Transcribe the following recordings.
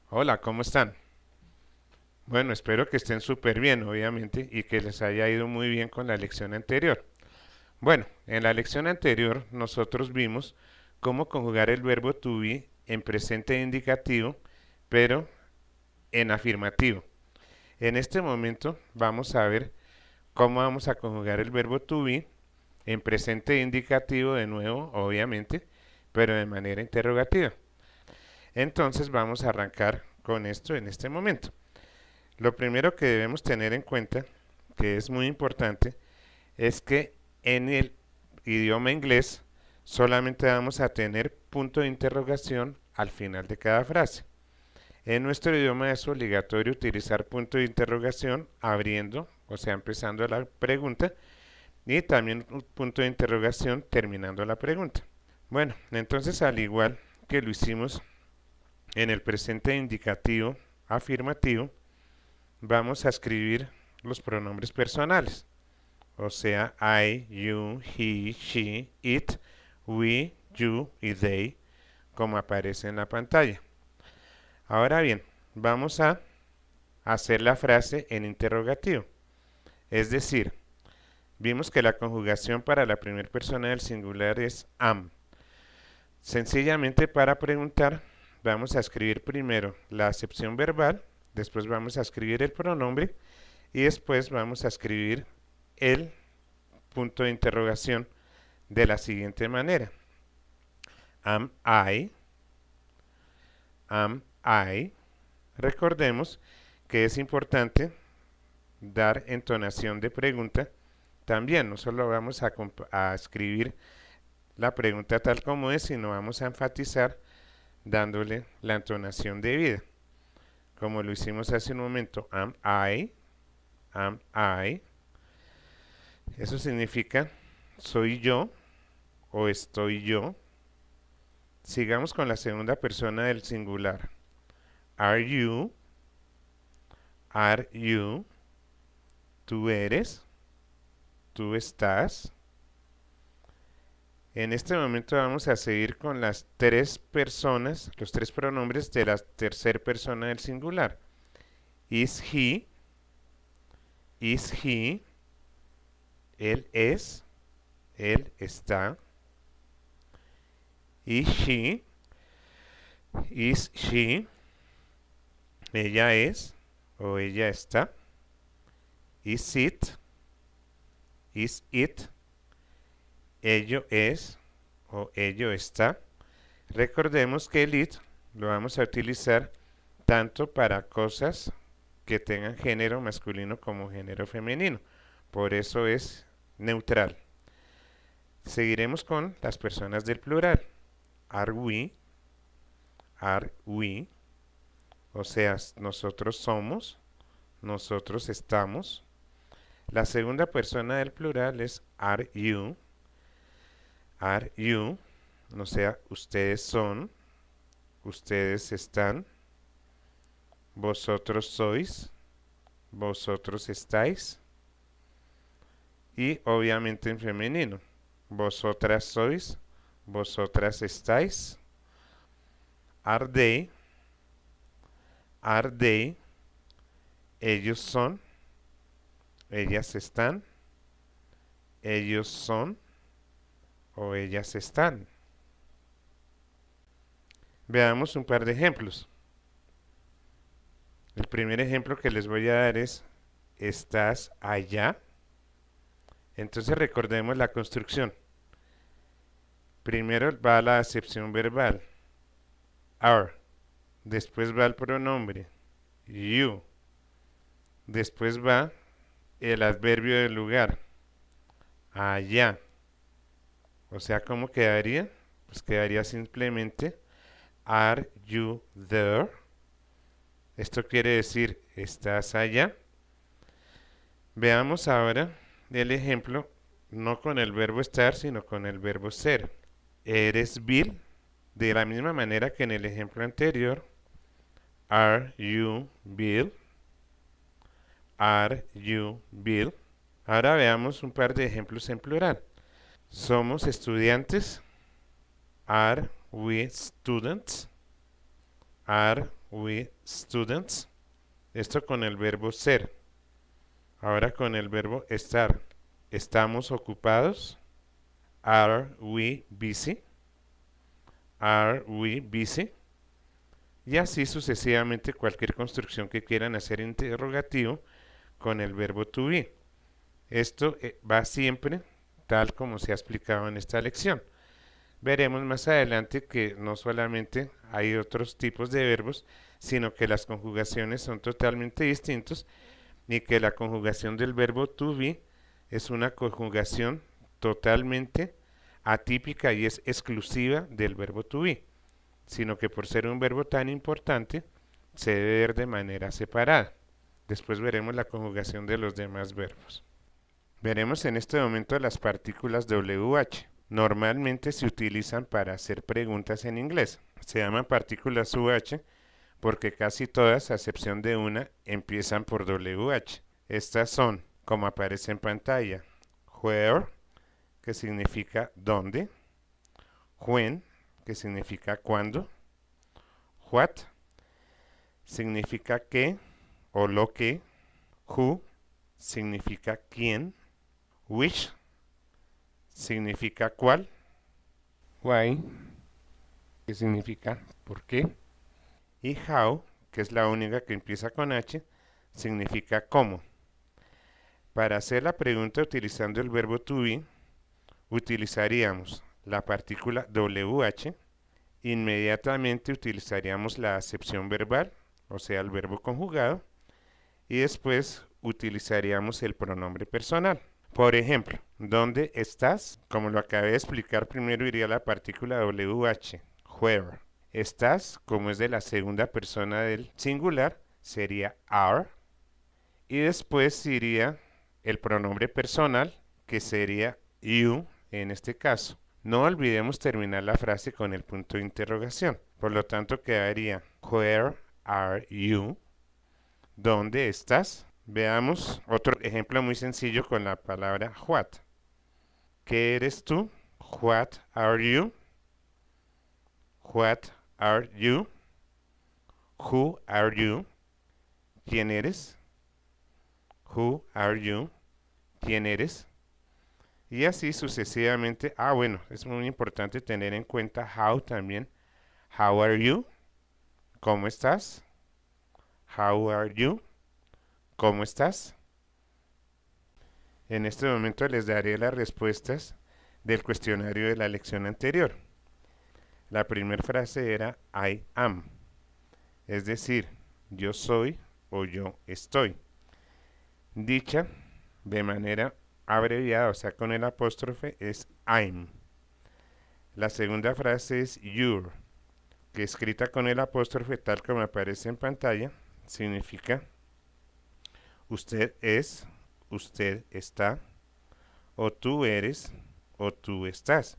Hola, ¿cómo están? Bueno, espero que estén súper bien, obviamente, y que les haya ido muy bien con la lección anterior. Bueno, en la lección anterior nosotros vimos cómo conjugar el verbo to be en presente indicativo, pero en afirmativo. En este momento vamos a ver cómo vamos a conjugar el verbo to be en presente indicativo de nuevo, obviamente, pero de manera interrogativa. Entonces vamos a arrancar con esto en este momento. Lo primero que debemos tener en cuenta, que es muy importante, es que en el idioma inglés solamente vamos a tener punto de interrogación al final de cada frase. En nuestro idioma es obligatorio utilizar punto de interrogación abriendo, o sea, empezando la pregunta, y también un punto de interrogación terminando la pregunta. Bueno, entonces al igual que lo hicimos en el presente indicativo afirmativo, vamos a escribir los pronombres personales, o sea, I, you, he, she, it, we, you y they, como aparece en la pantalla. Ahora bien, vamos a hacer la frase en interrogativo, es decir, vimos que la conjugación para la primera persona del singular es am. Sencillamente para preguntar, vamos a escribir primero la acepción verbal, después vamos a escribir el pronombre y después vamos a escribir el punto de interrogación de la siguiente manera. Am I, am I. Recordemos que es importante dar entonación de pregunta. También no solo vamos a escribir la pregunta tal como es, sino vamos a enfatizar dándole la entonación debida. Como lo hicimos hace un momento, am I, am I. Eso significa soy yo o estoy yo. Sigamos con la segunda persona del singular. Are you, are you. Tú eres, tú estás. En este momento vamos a seguir con las tres personas, los tres pronombres de la tercera persona del singular. Is he, él es, él está. Is she, ella es o ella está. Is it, ello es o ello está. Recordemos que el it lo vamos a utilizar tanto para cosas que tengan género masculino como género femenino. Por eso es neutral. Seguiremos con las personas del plural. Are we, o sea, nosotros somos, nosotros estamos. La segunda persona del plural es are you, o sea, ustedes son, ustedes están, vosotros sois, vosotros estáis. Y obviamente en femenino, vosotras sois, vosotras estáis. Are they, ellos son, ellas están, ellos son o ellas están. Veamos un par de ejemplos. El primer ejemplo que les voy a dar es, ¿estás allá? Entonces recordemos la construcción. Primero va la acepción verbal, are. Después va el pronombre, you. Después va el adverbio del lugar, allá. O sea, ¿cómo quedaría? Pues quedaría simplemente, are you there? Esto quiere decir, ¿estás allá? Veamos ahora el ejemplo, no con el verbo estar, sino con el verbo ser. ¿Eres Bill? De la misma manera que en el ejemplo anterior, are you Bill? Are you Bill? Ahora veamos un par de ejemplos en plural. ¿Somos estudiantes? Are we students? Are we students? Esto con el verbo ser. Ahora con el verbo estar. ¿Estamos ocupados? Are we busy? Are we busy? Y así sucesivamente cualquier construcción que quieran hacer interrogativo con el verbo to be. Esto va siempre tal como se ha explicado en esta lección. Veremos más adelante que no solamente hay otros tipos de verbos, sino que las conjugaciones son totalmente distintos y que la conjugación del verbo to be es una conjugación totalmente atípica y es exclusiva del verbo to be, sino que por ser un verbo tan importante se debe ver de manera separada. Después veremos la conjugación de los demás verbos. Veremos en este momento las partículas WH. Normalmente se utilizan para hacer preguntas en inglés. Se llaman partículas UH porque casi todas, a excepción de una, empiezan por WH. Estas son, como aparece en pantalla, where, que significa dónde, when, que significa cuándo, what, significa qué o lo que, who, significa quién, which, significa cuál, why, que significa por qué, y how, que es la única que empieza con H, significa cómo. Para hacer la pregunta utilizando el verbo to be, utilizaríamos la partícula WH, inmediatamente utilizaríamos la acepción verbal, o sea, el verbo conjugado, y después utilizaríamos el pronombre personal. Por ejemplo, ¿dónde estás? Como lo acabé de explicar, primero iría la partícula WH, where. Estás, como es de la segunda persona del singular, sería are. Y después iría el pronombre personal, que sería you en este caso. No olvidemos terminar la frase con el punto de interrogación. Por lo tanto, quedaría where are you? ¿Dónde estás? Veamos otro ejemplo muy sencillo con la palabra what. ¿Qué eres tú? What are you? What are you? Who are you? ¿Quién eres? Who are you? ¿Quién eres? Y así sucesivamente. Bueno, es muy importante tener en cuenta how también. How are you? ¿Cómo estás? How are you? ¿Cómo estás? En este momento les daré las respuestas del cuestionario de la lección anterior. La primera frase era I am, es decir, yo soy o yo estoy. Dicha de manera abreviada, o sea, con el apóstrofe, es I'm. La segunda frase es you're, que escrita con el apóstrofe tal como aparece en pantalla, significa usted es, usted está, o tú eres, o tú estás.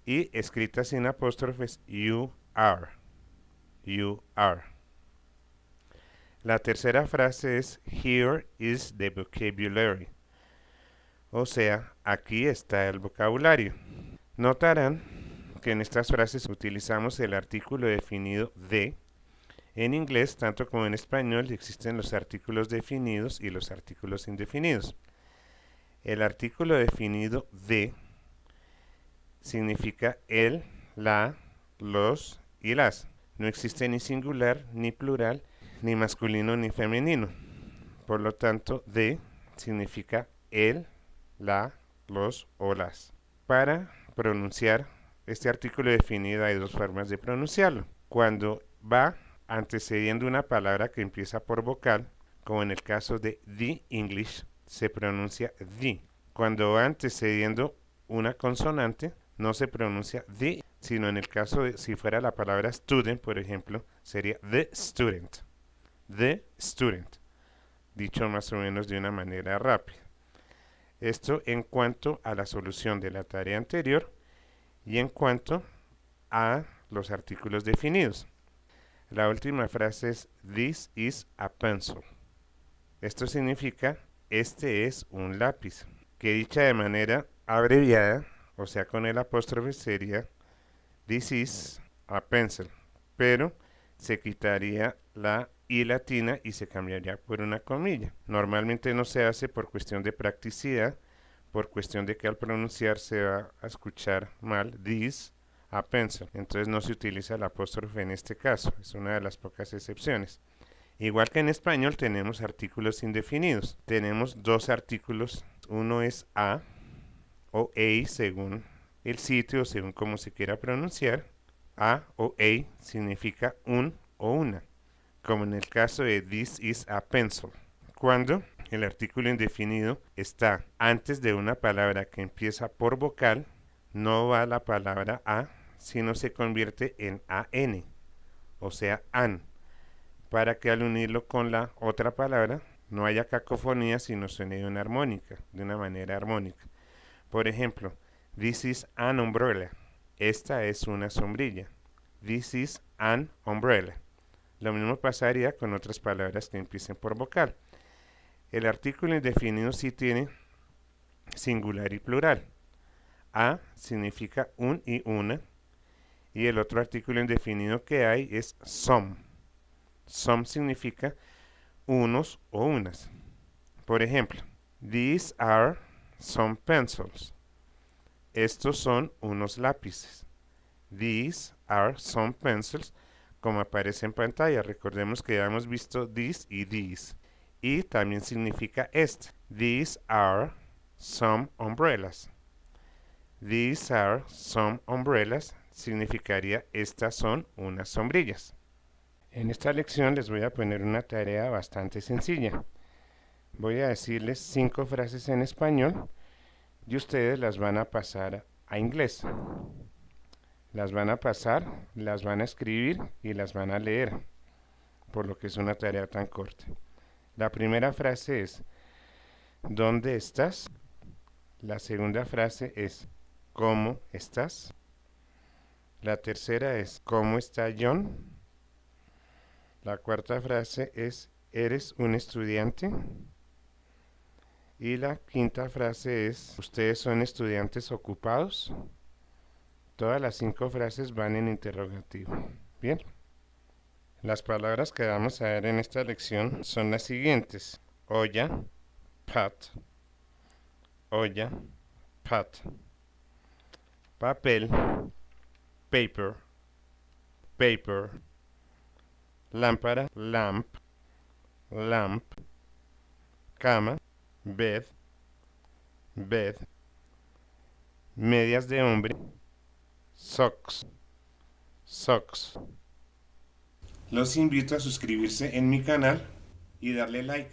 Y escrita sin apóstrofes, you are, you are. La tercera frase es here is the vocabulary, o sea, aquí está el vocabulario. Notarán que en estas frases utilizamos el artículo definido de. En inglés, tanto como en español, existen los artículos definidos y los artículos indefinidos. El artículo definido de significa el, la, los y las. No existe ni singular, ni plural, ni masculino, ni femenino. Por lo tanto, de significa el, la, los o las. Para pronunciar este artículo definido hay dos formas de pronunciarlo. Cuando va antecediendo una palabra que empieza por vocal, como en el caso de the English, se pronuncia the. Cuando va antecediendo una consonante, no se pronuncia the, sino en el caso de si fuera la palabra student, por ejemplo, sería the student. The student. Dicho más o menos de una manera rápida. Esto en cuanto a la solución de la tarea anterior y en cuanto a los artículos definidos. La última frase es this is a pencil. Esto significa este es un lápiz, que dicha de manera abreviada, o sea con el apóstrofe, sería this is a pencil, pero se quitaría la I latina y se cambiaría por una comilla. Normalmente no se hace por cuestión de practicidad, por cuestión de que al pronunciar se va a escuchar mal this a pencil. Entonces no se utiliza el apóstrofe en este caso, es una de las pocas excepciones. Igual que en español tenemos artículos indefinidos. Tenemos dos artículos, uno es a o a según el sitio, según cómo se quiera pronunciar. A o a significa un o una, como en el caso de this is a pencil. Cuando el artículo indefinido está antes de una palabra que empieza por vocal, no va la palabra a, sino se convierte en an, o sea, an, para que al unirlo con la otra palabra no haya cacofonía, sino suene de una armónica, de una manera armónica. Por ejemplo, this is an umbrella. Esta es una sombrilla. This is an umbrella. Lo mismo pasaría con otras palabras que empiecen por vocal. El artículo indefinido sí tiene singular y plural. A significa un y una. Y el otro artículo indefinido que hay es some. Some significa unos o unas. Por ejemplo, these are some pencils. Estos son unos lápices. These are some pencils, como aparece en pantalla. Recordemos que ya hemos visto this y these. Y también significa este. These are some umbrellas. These are some umbrellas significaría estas son unas sombrillas. En esta lección les voy a poner una tarea bastante sencilla. Voy a decirles 5 frases en español y ustedes las van a pasar a inglés. Las van a pasar, las van a escribir y las van a leer, por lo que es una tarea tan corta. La primera frase es ¿dónde estás? La segunda frase es ¿cómo estás? La tercera es ¿cómo está John? La cuarta frase es ¿eres un estudiante? Y la quinta frase es ¿ustedes son estudiantes ocupados? Todas las 5 frases van en interrogativo. Bien. Las palabras que vamos a ver en esta lección son las siguientes. Olla, pot. Olla, pot. Papel, paper. Paper. Lámpara, lamp. Lamp. Cama, bed. Bed. Medias de hombre, socks. Socks. Los invito a suscribirse en mi canal y darle like.